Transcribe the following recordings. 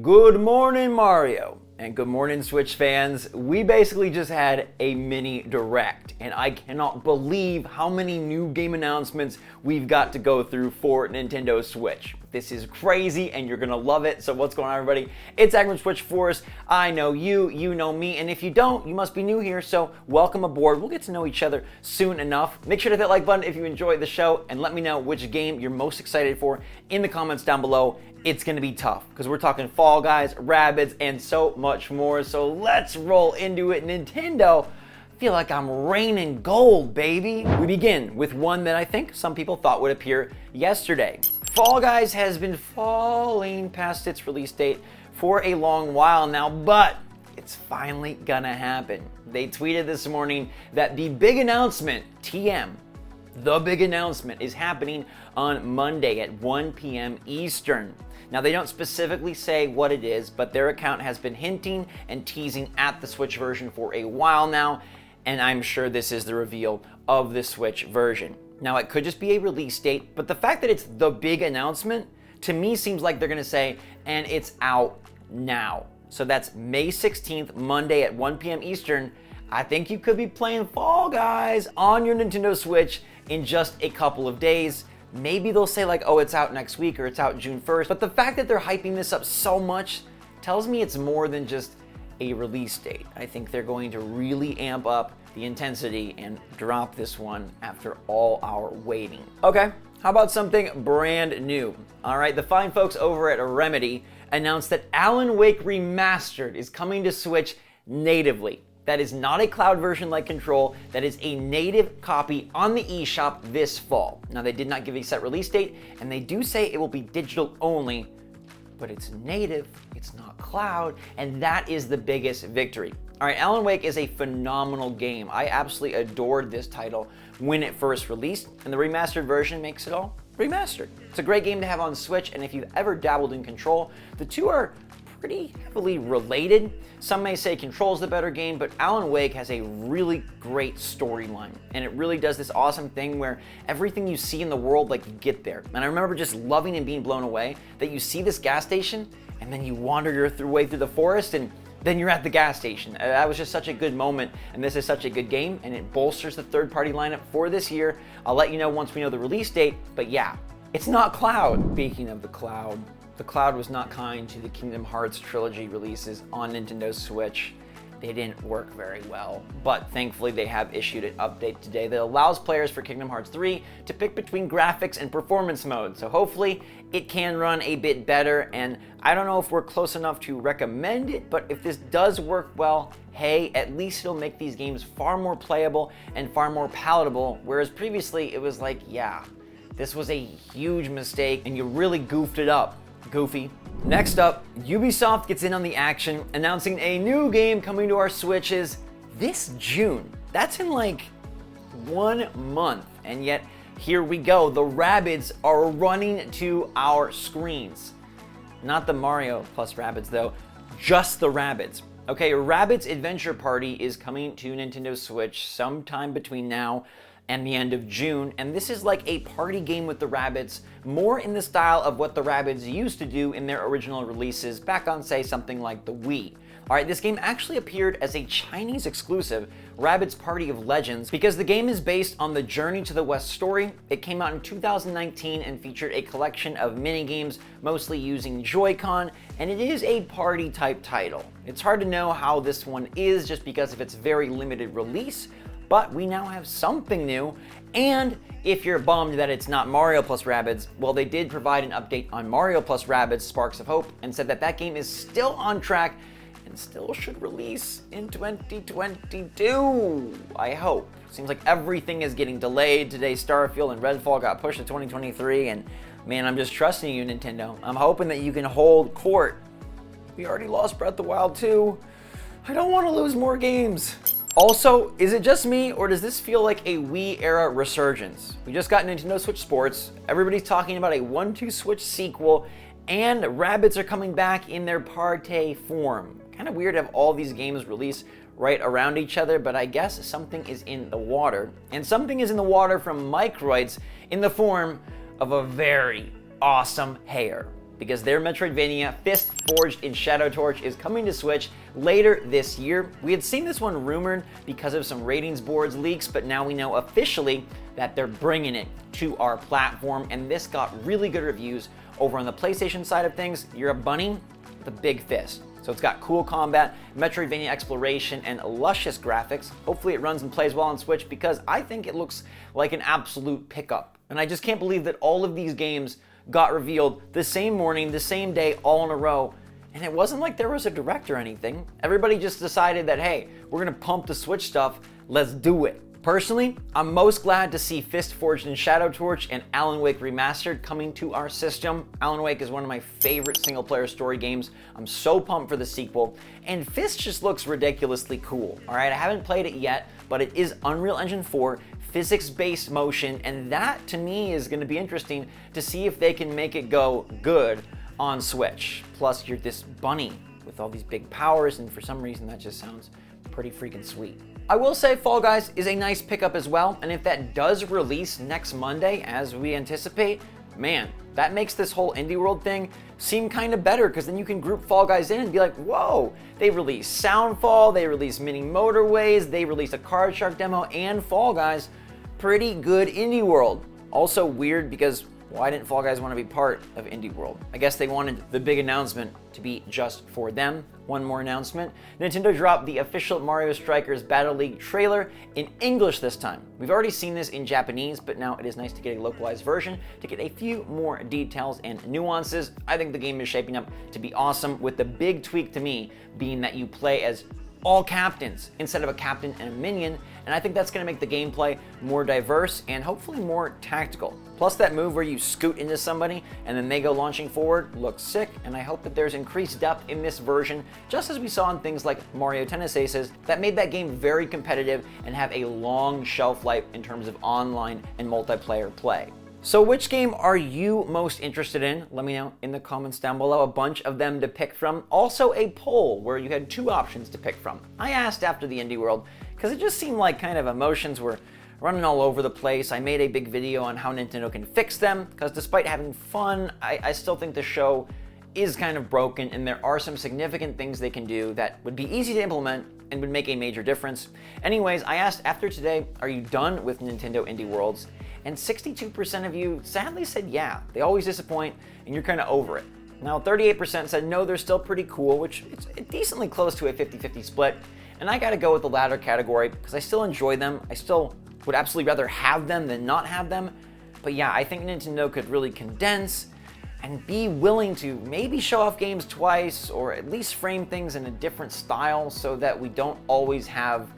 Good morning, Mario, and good morning, Switch fans. We basically just had a mini direct, and I cannot believe how many new game announcements we've got to go through for Nintendo Switch. This is crazy, and you're gonna love it. So what's going on, everybody? It's Zach from SwitchForce. I know you, you know me, and if you don't, you must be new here, so welcome aboard. We'll get to know each other soon enough. Make sure to hit that like button if you enjoyed the show, and let me know which game you're most excited for in the comments down below. It's gonna be tough, because we're talking Fall Guys, Rabbids, and so much more, so let's roll into it. Nintendo, I feel like I'm raining gold, baby. We begin with one that I think some people thought would appear yesterday. Fall Guys has been falling past its release date for a long while now, but it's finally gonna happen. They tweeted this morning that the big announcement, TM, the big announcement is happening on Monday at 1 p.m. Eastern. Now, they don't specifically say what it is, but their account has been hinting and teasing at the Switch version for a while now, and I'm sure this is the reveal of the Switch version. Now, it could just be a release date, but the fact that it's the big announcement, to me seems like they're gonna say, and it's out now. So that's May 16th, Monday at 1 p.m. Eastern. I think you could be playing Fall Guys on your Nintendo Switch in just a couple of days. Maybe they'll say like, oh, it's out next week or it's out June 1st. But the fact that they're hyping this up so much tells me it's more than just a release date. I think they're going to really amp up the intensity and drop this one after all our waiting. Okay, how about something brand new? All right, the fine folks over at Remedy announced that Alan Wake Remastered is coming to Switch natively. That is not a cloud version like Control. That is a native copy on the eShop this fall. Now, they did not give a set release date, and they do say it will be digital only, but it's native, it's not cloud, and that is the biggest victory. All right, Alan Wake is a phenomenal game. I absolutely adored this title when it first released, and the remastered version makes it all remastered. It's a great game to have on Switch, and if you've ever dabbled in Control, the two are pretty heavily related. Some may say Control's the better game, but Alan Wake has a really great storyline, and it really does this awesome thing where everything you see in the world, like, you get there. And I remember just loving and being blown away that you see this gas station, and then you wander your way through the forest, and then you're at the gas station. That was just such a good moment, and this is such a good game, and it bolsters the third-party lineup for this year. I'll let you know once we know the release date, but yeah, it's not cloud. Speaking of the cloud was not kind to the Kingdom Hearts trilogy releases on Nintendo Switch. They didn't work very well, but thankfully they have issued an update today that allows players for Kingdom Hearts 3 to pick between graphics and performance mode. So hopefully it can run a bit better, and I don't know if we're close enough to recommend it, but if this does work well, hey, at least it'll make these games far more playable and far more palatable, whereas previously it was like, yeah, this was a huge mistake and you really goofed it up. Goofy. Next up, Ubisoft gets in on the action, announcing a new game coming to our Switches this June. That's in like 1 month, and yet here we go. The Rabbids are running to our screens. Not the Mario plus Rabbids though, just the Rabbids. Okay, Rabbids Adventure Party is coming to Nintendo Switch sometime between now and the end of June, and this is like a party game with the Rabbids, more in the style of what the Rabbids used to do in their original releases back on, say, something like the Wii. Alright, this game actually appeared as a Chinese exclusive, Rabbids Party of Legends, because the game is based on the Journey to the West story. It came out in 2019 and featured a collection of minigames, mostly using Joy-Con, and it is a party type title. It's hard to know how this one is just because of its very limited release, but we now have something new, and if you're bummed that it's not Mario plus Rabbids, well, they did provide an update on Mario plus Rabbids Sparks of Hope and said that that game is still on track and still should release in 2022, I hope. Seems like everything is getting delayed. Today, Starfield and Redfall got pushed to 2023, and man, I'm just trusting you, Nintendo. I'm hoping that you can hold court. We already lost Breath of the Wild 2. I don't want to lose more games. Also, is it just me, or does this feel like a Wii-era resurgence? We just got Nintendo Switch Sports, everybody's talking about a 1-2 Switch sequel, and Rabbids are coming back in their party form. Kind of weird to have all these games released right around each other, but I guess something is in the water. And something is in the water from Microids in the form of a very awesome hair. because their Metroidvania, Fist Forged in Shadow Torch, is coming to Switch later this year. We had seen this one rumored because of some ratings boards leaks, but now we know officially that they're bringing it to our platform, and this got really good reviews. Over on the PlayStation side of things, you're a bunny with a big fist. So it's got cool combat, Metroidvania exploration, and luscious graphics. Hopefully it runs and plays well on Switch, because I think it looks like an absolute pickup. And I just can't believe that all of these games got revealed the same morning, the same day, all in a row. And it wasn't like there was a direct or anything. Everybody just decided that, hey, we're gonna pump the Switch stuff, let's do it. Personally, I'm most glad to see Fist Forged in Shadow Torch and Alan Wake Remastered coming to our system. Alan Wake is one of my favorite single-player story games. I'm so pumped for the sequel. And Fist just looks ridiculously cool, all right? I haven't played it yet, but it is Unreal Engine 4, physics-based motion, and that, to me, is gonna be interesting to see if they can make it go good on Switch. Plus, you're this bunny with all these big powers, and for some reason, that just sounds pretty freaking sweet. I will say Fall Guys is a nice pickup as well, and if that does release next Monday, as we anticipate, man, that makes this whole indie world thing seem kind of better, because then you can group Fall Guys in and be like, whoa, they released Soundfall, they released Mini Motorways, they released a Card Shark demo, and Fall Guys. Pretty good indie world. Also weird, because why didn't Fall Guys want to be part of Indie World? I guess they wanted the big announcement to be just for them. One more announcement. Nintendo dropped the official Mario Strikers Battle League trailer in English this time. We've already seen this in Japanese, but now it is nice to get a localized version to get a few more details and nuances. I think the game is shaping up to be awesome, with the big tweak to me being that you play as all captains instead of a captain and a minion, and I think that's going to make the gameplay more diverse and hopefully more tactical. Plus, that move where you scoot into somebody and then they go launching forward looks sick, and I hope that there's increased depth in this version, just as we saw in things like Mario Tennis Aces that made that game very competitive and have a long shelf life in terms of online and multiplayer play. So which game are you most interested in? Let me know in the comments down below. A bunch of them to pick from. Also a poll where you had two options to pick from. I asked after the Indie World because it just seemed like kind of emotions were running all over the place. I made a big video on how Nintendo can fix them, because despite having fun, I still think the show is kind of broken, and there are some significant things they can do that would be easy to implement and would make a major difference. Anyways, I asked after today, are you done with Nintendo Indie Worlds? And 62% of you sadly said yeah, they always disappoint and you're kind of over it. Now 38% said no, they're still pretty cool, which is decently close to a 50-50 split. And I gotta go with the latter category because I still enjoy them. I still would absolutely rather have them than not have them. But yeah, I think Nintendo could really condense and be willing to maybe show off games twice, or at least frame things in a different style so that we don't always have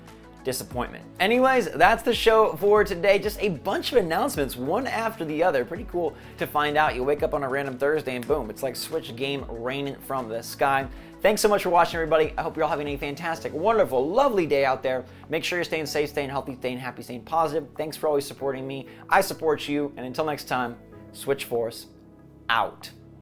disappointment. Anyways, that's the show for today. Just a bunch of announcements, one after the other. Pretty cool to find out. You wake up on a random Thursday and boom, it's like Switch game raining from the sky. Thanks so much for watching, everybody. I hope you're all having a fantastic, wonderful, lovely day out there. Make sure you're staying safe, staying healthy, staying happy, staying positive. Thanks for always supporting me. I support you. And until next time, SwitchForce out.